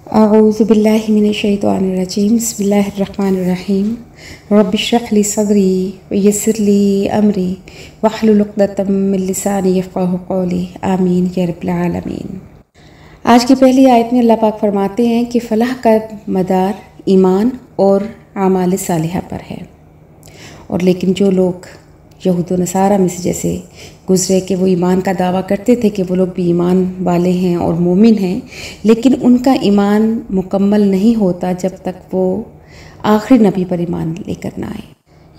اعوذ باللہ من الشیطان الرجیم بسم اللہ الرحمن الرحیم رب اشرح لی صدری ویسر لی امری واحلل عقدۃ من لسانی یفقہوا قولی آمین یا رب العالمین۔ آج کی پہلی آیت میں اللہ پاک فرماتے ہیں کہ فلاح کا مدار ایمان اور اعمال صالحہ پر ہے، اور لیکن جو لوگ یہود و نصارہ میں سے جیسے گزرے کہ وہ ایمان کا دعویٰ کرتے تھے کہ وہ لوگ بھی ایمان والے ہیں اور مومن ہیں، لیکن ان کا ایمان مکمل نہیں ہوتا جب تک وہ آخری نبی پر ایمان لے کر نہ آئے۔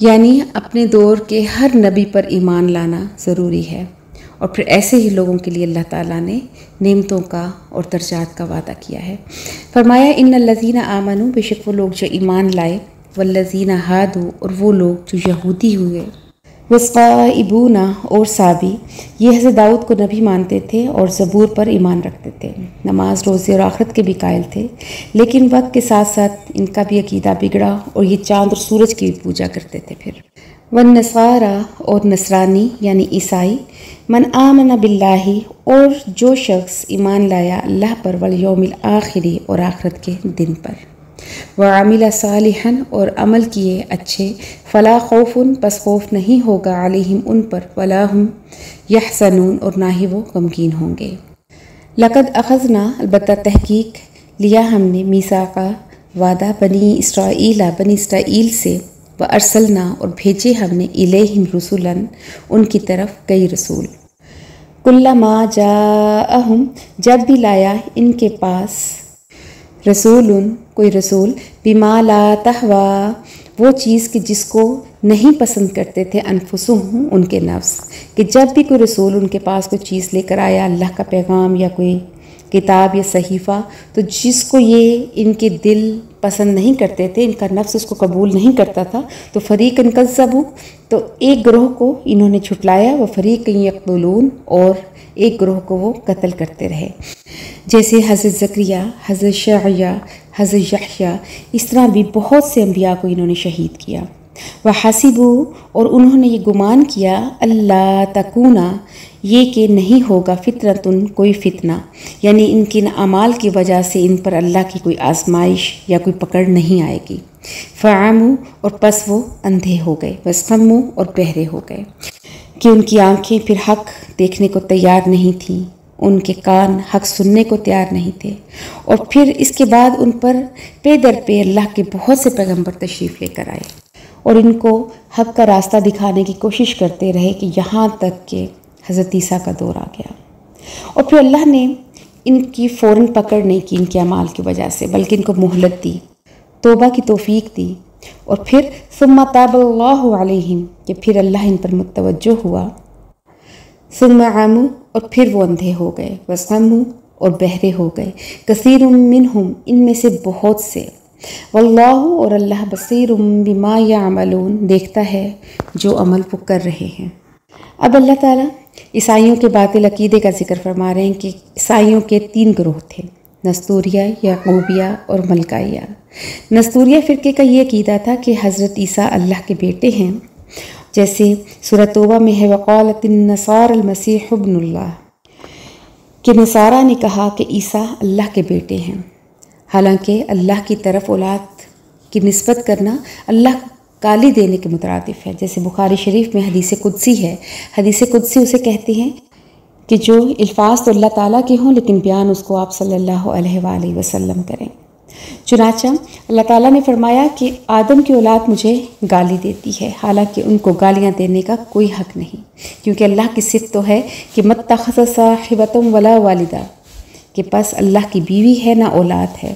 یعنی اپنے دور کے ہر نبی پر ایمان لانا ضروری ہے، اور پھر ایسے ہی لوگوں کے لیے اللہ تعالیٰ نے نعمتوں کا اور درجات کا وعدہ کیا ہے۔ فرمایا ان الذین آمنوا، بے شک وہ لوگ جو ایمان لائے، والذین ہادوا، اور وہ لوگ جو یہودی ہوئے، والصائبون، اور صابی، یہ حضرت داؤد کو نبی مانتے تھے اور زبور پر ایمان رکھتے تھے، نماز روزے اور آخرت کے بھی قائل تھے، لیکن وقت کے ساتھ ساتھ ان کا بھی عقیدہ بگڑا اور یہ چاند اور سورج کی بھی پوجا کرتے تھے۔ پھر والنصارى، اور نصرانی یعنی عیسائی، من آمن باللہ، اور جو شخص ایمان لایا اللہ پر، والیوم الآخر، اور آخرت کے دن پر، وعمل صالحا، اور عمل کیے اچھے، فلا خوف، پس خوف نہیں ہوگا، علیہم ان پر، ولا ہم یحزنون، اور نہ ہی وہ غمگین ہوں گے۔ لقد اخذنا، البتہ تحقیق لیا ہم نے، میثاقا، وعدہ، بنی اسرائیل سے، وارسلنا، اور بھیجے ہم نے، الیہم رسولا، ان کی طرف کئی رسول، کلما جاءہم، جب بھی لایا ان کے پاس، رسول، کوئی رسول، بما لا تہوا، وہ چیز کہ جس کو نہیں پسند کرتے تھے، انفسہم، ان کے نفس، کہ جب بھی کوئی رسول ان کے پاس کوئی چیز لے کر آیا، اللہ کا پیغام یا کوئی کتاب یا صحیفہ، تو جس کو یہ ان کے دل پسند نہیں کرتے تھے، ان کا نفس اس کو قبول نہیں کرتا تھا، تو فریقاً کذبوا، تو ایک گروہ کو انہوں نے جھٹلایا، وہ فریقاً یقتلون، اور ایک گروہ کو وہ قتل کرتے رہے، جیسے حضرت زکریا، حضرت شعیہ، حضرت یحییٰ، اس طرح بھی بہت سے انبیاء کو انہوں نے شہید کیا۔ وحسبوا، اور انہوں نے یہ گمان کیا، اللہ تکونا، یہ کہ نہیں ہوگا، فتنۃ، کوئی فتنہ، یعنی ان کے اعمال کی وجہ سے ان پر اللہ کی کوئی آزمائش یا کوئی پکڑ نہیں آئے گی۔ فعموا، اور پس وہ اندھے ہو گئے، وصموا، اور بہرے ہو گئے، کہ ان کی آنکھیں پھر حق دیکھنے کو تیار نہیں تھیں، ان کے کان حق سننے کو تیار نہیں تھے، اور پھر اس کے بعد ان پر پے در پے اللہ کے بہت سے پیغمبر تشریف لے کر آئے، اور ان کو حق کا راستہ دکھانے کی کوشش کرتے رہے، کہ یہاں تک کہ حضرت عیسیٰ کا دور آ گیا، اور پھر اللہ نے ان کی فوراً پکڑ نہیں کی ان کے اعمال کی وجہ سے، بلکہ ان کو مہلت دی، توبہ کی توفیق دی، اور پھر ثم تاب اللہ علیہم، کہ پھر اللہ ان پر متوجہ ہوا، ثم عموا، اور پھر وہ اندھے ہو گئے، وصموا، اور بہرے ہو گئے، کثیر منہم، ان میں سے بہت سے، واللہ، اور اللہ، بصیر بما یعملون، دیکھتا ہے جو عمل وہ کر رہے ہیں۔ اب اللہ تعالیٰ عیسائیوں کے باطل عقیدے کا ذکر فرما رہے ہیں کہ عیسائیوں کے 3 گروہ تھے، نستوریہ، یعقوبیہ، اور ملکائیہ۔ نستوریہ فرقے کا یہ عقیدہ تھا کہ حضرت عیسیٰ اللہ کے بیٹے ہیں، جیسے سورہ توبہ میں ہے، وقالت النصارى المسیح ابن اللہ، کہ نصارہ نے کہا کہ عیسیٰ اللہ کے بیٹے ہیں، حالانکہ اللہ کی طرف اولاد کی نسبت کرنا اللہ گالی دینے کے مترادف ہے، جیسے بخاری شریف میں حدیث قدسی ہے، حدیث قدسی اسے کہتے ہیں کہ جو الفاظ تو اللہ تعالیٰ کے ہوں، لیکن بیان اس کو آپ صلی اللہ علیہ وآلہ وسلم کریں۔ چنانچہ اللہ تعالیٰ نے فرمایا کہ آدم کی اولاد مجھے گالی دیتی ہے، حالانکہ ان کو گالیاں دینے کا کوئی حق نہیں، کیونکہ اللہ کی صفت تو ہے کہ متخذ صاحبۃ ولا والدہ، کہ پس اللہ کی بیوی ہے نہ اولاد ہے،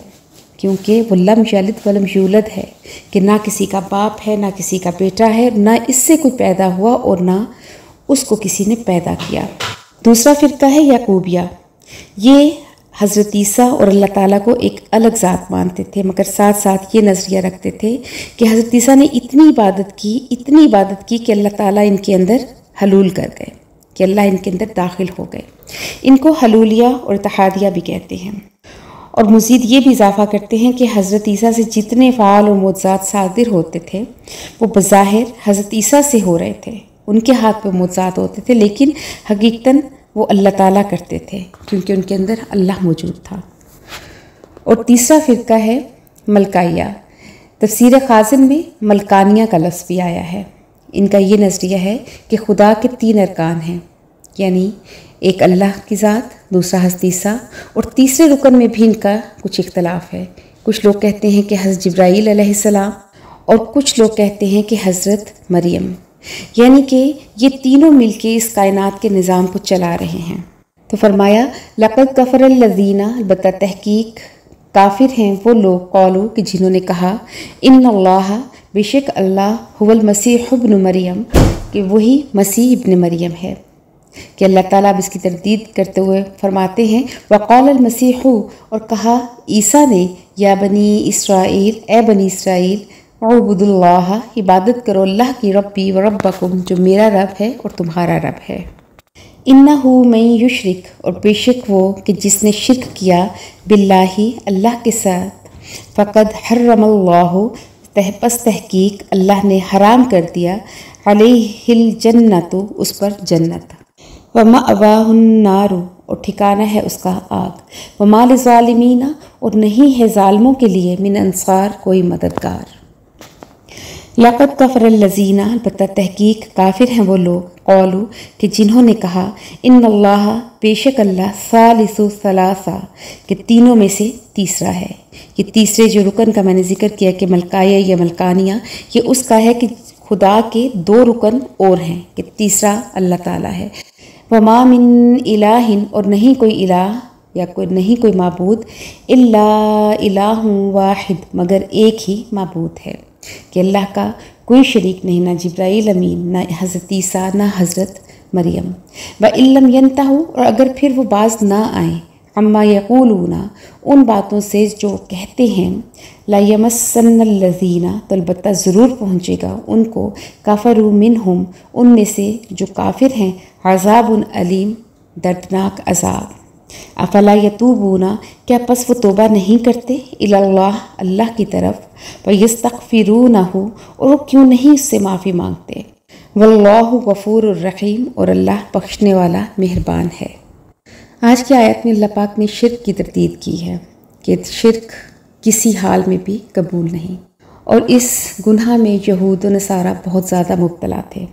کیونکہ وہ لم یلد ولم یولد ہے، کہ نہ کسی کا باپ ہے نہ کسی کا بیٹا ہے، نہ اس سے کوئی پیدا ہوا اور نہ اس کو کسی نے پیدا کیا۔ دوسرا فرقہ ہے یعقوبیہ، یہ حضرت عیسیٰ اور اللہ تعالیٰ کو ایک الگ ذات مانتے تھے، مگر ساتھ ساتھ یہ نظریہ رکھتے تھے کہ حضرت عیسیٰ نے اتنی عبادت کی کہ اللہ تعالیٰ ان کے اندر حلول کر گئے، کہ اللہ ان کے اندر داخل ہو گئے۔ ان کو حلولیہ اور اتحادیہ بھی کہتے ہیں، اور مزید یہ بھی اضافہ کرتے ہیں کہ حضرت عیسیٰ سے جتنے فعال اور معجزات صادر ہوتے تھے وہ بظاہر حضرت عیسیٰ سے ہو رہے تھے، ان کے ہاتھ پہ معجزات ہوتے تھے، لیکن حقیقتاً وہ اللہ تعالیٰ کرتے تھے، کیونکہ ان کے اندر اللہ موجود تھا۔ اور تیسرا فرقہ ہے ملکائیہ۔ تفسیر خازن میں ملکانیہ کا لفظ بھی آیا ہے۔ ان کا یہ نظریہ ہے کہ خدا کے 3 ارکان ہیں، یعنی ایک اللہ کی ذات، دوسرا حضرت عیسیٰ، اور تیسرے رکن میں بھی ان کا کچھ اختلاف ہے۔ کچھ لوگ کہتے ہیں کہ حضرت جبرائیل علیہ السلام، اور کچھ لوگ کہتے ہیں کہ حضرت مریم، یعنی کہ یہ تینوں مل کے اس کائنات کے نظام کو چلا رہے ہیں۔ تو فرمایا لقد کفر الذین، البتہ تحقیق کافر ہیں وہ لوگ، قولو کہ جنہوں نے کہا، ان اللہ بے شک اللہ هو المسیح ابن مریم، کہ وہی مسیح ابن مریم ہے، کہ اللہ تعالیٰ اب اس کی تردید کرتے ہوئے فرماتے ہیں وقال المسیح، اور کہا عیسیٰ نے، یا بنی اسرائیل، اے بنی اسرائیل، اعبدوا اللہ، عبادت کرو اللہ کی، ربی و ربکم، جو میرا رب ہے اور تمہارا رب ہے۔ انہ من یشرک، اور بے شک وہ کہ جس نے شرک کیا، باللہ اللہ کے ساتھ، فقد حرم اللہ، پس تحقیق اللہ نے حرام کر دیا، علیہ الجنت، اس پر جنت، ومأواہ النار، اور ٹھکانہ ہے اس کا آگ، وما للظالمین، اور نہیں ہے ظالموں کے لیے، من انصار، کوئی مددگار۔ لقد کفر الذین، البتہ تحقیق کافر ہیں وہ لوگ، قولو کہ جنہوں نے کہا، ان اللہ بے شک اللہ، ثالث ثلاثہ، کہ تینوں میں سے تیسرا ہے۔ یہ تیسرے جو رکن کا میں نے ذکر کیا کہ ملکائیہ یا ملکانیہ، یہ اس کا ہے کہ خدا کے 2 رکن اور ہیں، کہ تیسرا اللہ تعالیٰ ہے۔ وما من الہ، اور نہیں کوئی الہ یا نہیں کوئی معبود، الا الہ واحد، مگر ایک ہی معبود ہے، کہ اللہ کا کوئی شریک نہیں، نہ جبرائیل امین، نہ حضرت عیسیٰ، نہ حضرت مریم۔ وَإِن لَّمْ يَنْتَهُوا، اور اگر پھر وہ باز نہ آئیں، عَمَّا يَقُولُونَ، ان باتوں سے جو کہتے ہیں، لَيَمَسَّنَّ الَّذِينَ، تو البتہ ضرور پہنچے گا ان کو، کَفَرُوا مِنْهُمْ، ان میں سے جو کافر ہیں، عذاب علیم، دردناک عذاب۔ افلا یتوبون، کیا پس وہ توبہ نہیں کرتے، الی اللہ، اللہ کی طرف، ویستغفرونہ، اور وہ کیوں نہیں اس سے معافی مانگتے، واللہ غفور الرحیم، اور اللہ بخشنے والا مہربان ہے۔ آج کی آیت میں اللہ پاک نے شرک کی تردید کی ہے کہ شرک کسی حال میں بھی قبول نہیں، اور اس گناہ میں یہود و نصارہ بہت زیادہ مبتلا تھے،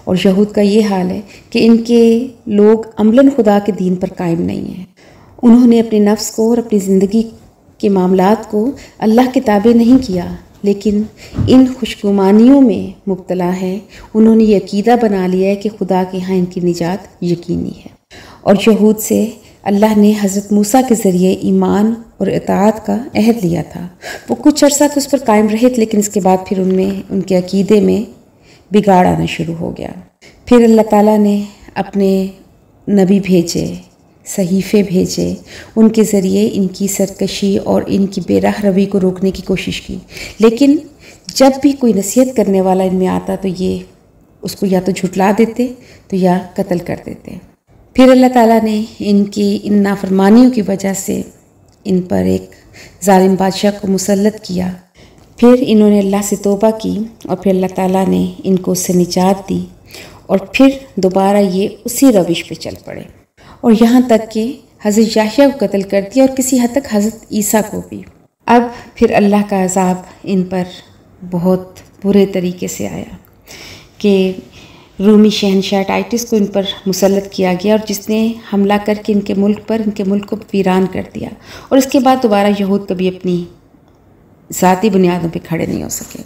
اور یہود کا یہ حال ہے کہ ان کے لوگ عملاً خدا کے دین پر قائم نہیں ہیں۔ انہوں نے اپنے نفس کو اور اپنی زندگی کے معاملات کو اللہ کے تابع نہیں کیا، لیکن ان خوشگمانیوں میں مبتلا ہیں۔ انہوں نے یہ عقیدہ بنا لیا ہے کہ خدا کے ہاں ان کی نجات یقینی ہے، اور یہود سے اللہ نے حضرت موسیٰ کے ذریعے ایمان اور اطاعت کا عہد لیا تھا۔ وہ کچھ عرصہ تو اس پر قائم رہے، لیکن اس کے بعد پھر ان کے عقیدے میں بگاڑ آنا شروع ہو گیا۔ پھر اللہ تعالیٰ نے اپنے نبی بھیجے، صحیفے بھیجے، ان کے ذریعے ان کی سرکشی اور ان کی بے راہ روی کو روکنے کی کوشش کی، لیکن جب بھی کوئی نصیحت کرنے والا ان میں آتا تو یہ اس کو یا تو جھٹلا دیتے تو یا قتل کر دیتے۔ پھر اللہ تعالیٰ نے ان کی ان نافرمانیوں کی وجہ سے ان پر ایک ظالم بادشاہ کو مسلط کیا۔ پھر انہوں نے اللہ سے توبہ کی، اور پھر اللہ تعالیٰ نے ان کو اس سے نجات دی، اور پھر دوبارہ یہ اسی روش پہ چل پڑے، اور یہاں تک کہ حضرت یحییٰ کو قتل کر دیا، اور کسی حد تک حضرت عیسیٰ کو بھی۔ اب پھر اللہ کا عذاب ان پر بہت برے طریقے سے آیا کہ رومی شہنشاہ ٹائٹس کو ان پر مسلط کیا گیا، اور جس نے حملہ کر کے ان کے ملک کو ویران کر دیا، اور اس کے بعد دوبارہ یہود کبھی اپنی ذاتی بنیادوں پہ کھڑے نہیں ہو سکے۔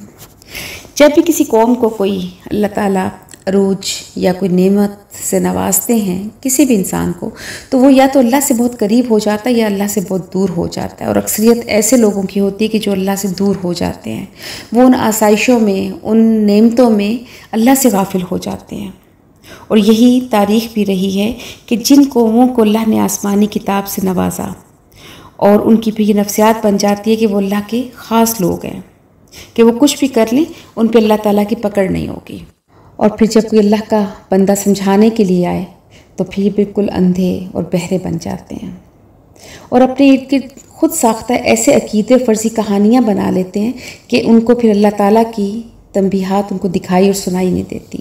جب بھی کسی قوم کو کوئی اللہ تعالیٰ عروج یا کوئی نعمت سے نوازتے ہیں، کسی بھی انسان کو، تو وہ یا تو اللہ سے بہت قریب ہو جاتا ہے یا اللہ سے بہت دور ہو جاتا ہے، اور اکثریت ایسے لوگوں کی ہوتی ہے کہ جو اللہ سے دور ہو جاتے ہیں، وہ ان آسائشوں میں، ان نعمتوں میں اللہ سے غافل ہو جاتے ہیں۔ اور یہی تاریخ بھی رہی ہے کہ جن قوموں کو اللہ نے آسمانی کتاب سے نوازا، اور ان کی بھی یہ نفسیات بن جاتی ہے کہ وہ اللہ کے خاص لوگ ہیں، کہ وہ کچھ بھی کر لیں ان پہ اللہ تعالیٰ کی پکڑ نہیں ہوگی، اور پھر جب کوئی اللہ کا بندہ سمجھانے کے لیے آئے تو پھر یہ بالکل اندھے اور بہرے بن جاتے ہیں، اور اپنے ارد گرد خود ساختہ ایسے عقیدے فرضی کہانیاں بنا لیتے ہیں کہ ان کو پھر اللہ تعالیٰ کی تنبیہات ان کو دکھائی اور سنائی نہیں دیتی۔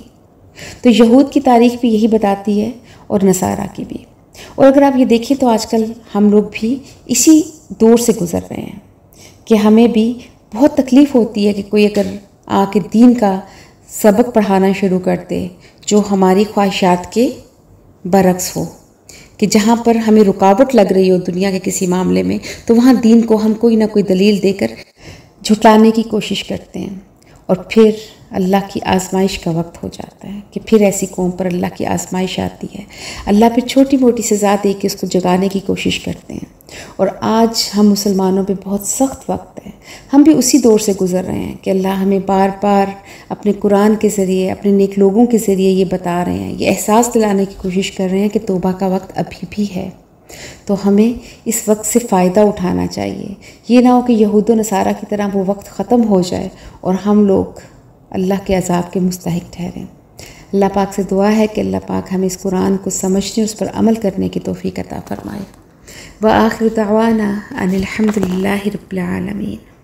تو یہود کی تاریخ بھی یہی بتاتی ہے، اور نصارہ کی بھی۔ اور اگر آپ یہ دیکھیں تو آج کل ہم لوگ بھی اسی دور سے گزر رہے ہیں کہ ہمیں بھی بہت تکلیف ہوتی ہے کہ کوئی اگر آ کے دین کا سبق پڑھانا شروع کر دے جو ہماری خواہشات کے برعکس ہو، کہ جہاں پر ہمیں رکاوٹ لگ رہی ہو دنیا کے کسی معاملے میں، تو وہاں دین کو ہم کوئی نہ کوئی دلیل دے کر جھٹلانے کی کوشش کرتے ہیں، اور پھر اللہ کی آزمائش کا وقت ہو جاتا ہے کہ پھر ایسی قوم پر اللہ کی آزمائش آتی ہے، اللہ پھر چھوٹی موٹی سزا دے کے اس کو جگانے کی کوشش کرتے ہیں۔ اور آج ہم مسلمانوں پہ بہت سخت وقت ہے، ہم بھی اسی دور سے گزر رہے ہیں کہ اللہ ہمیں بار بار اپنے قرآن کے ذریعے، اپنے نیک لوگوں کے ذریعے یہ بتا رہے ہیں، یہ احساس دلانے کی کوشش کر رہے ہیں کہ توبہ کا وقت ابھی بھی ہے۔ تو ہمیں اس وقت سے فائدہ اٹھانا چاہیے، یہ نہ ہو کہ یہود و نصارہ کی طرح وہ وقت ختم ہو جائے اور ہم لوگ اللہ کے عذاب کے مستحق ٹھہریں۔ اللہ پاک سے دعا ہے کہ اللہ پاک ہمیں اس قرآن کو سمجھنے، اس پر عمل کرنے کی توفیق عطا فرمائے۔ وآخر دعوانا ان الحمد للہ رب العالمین۔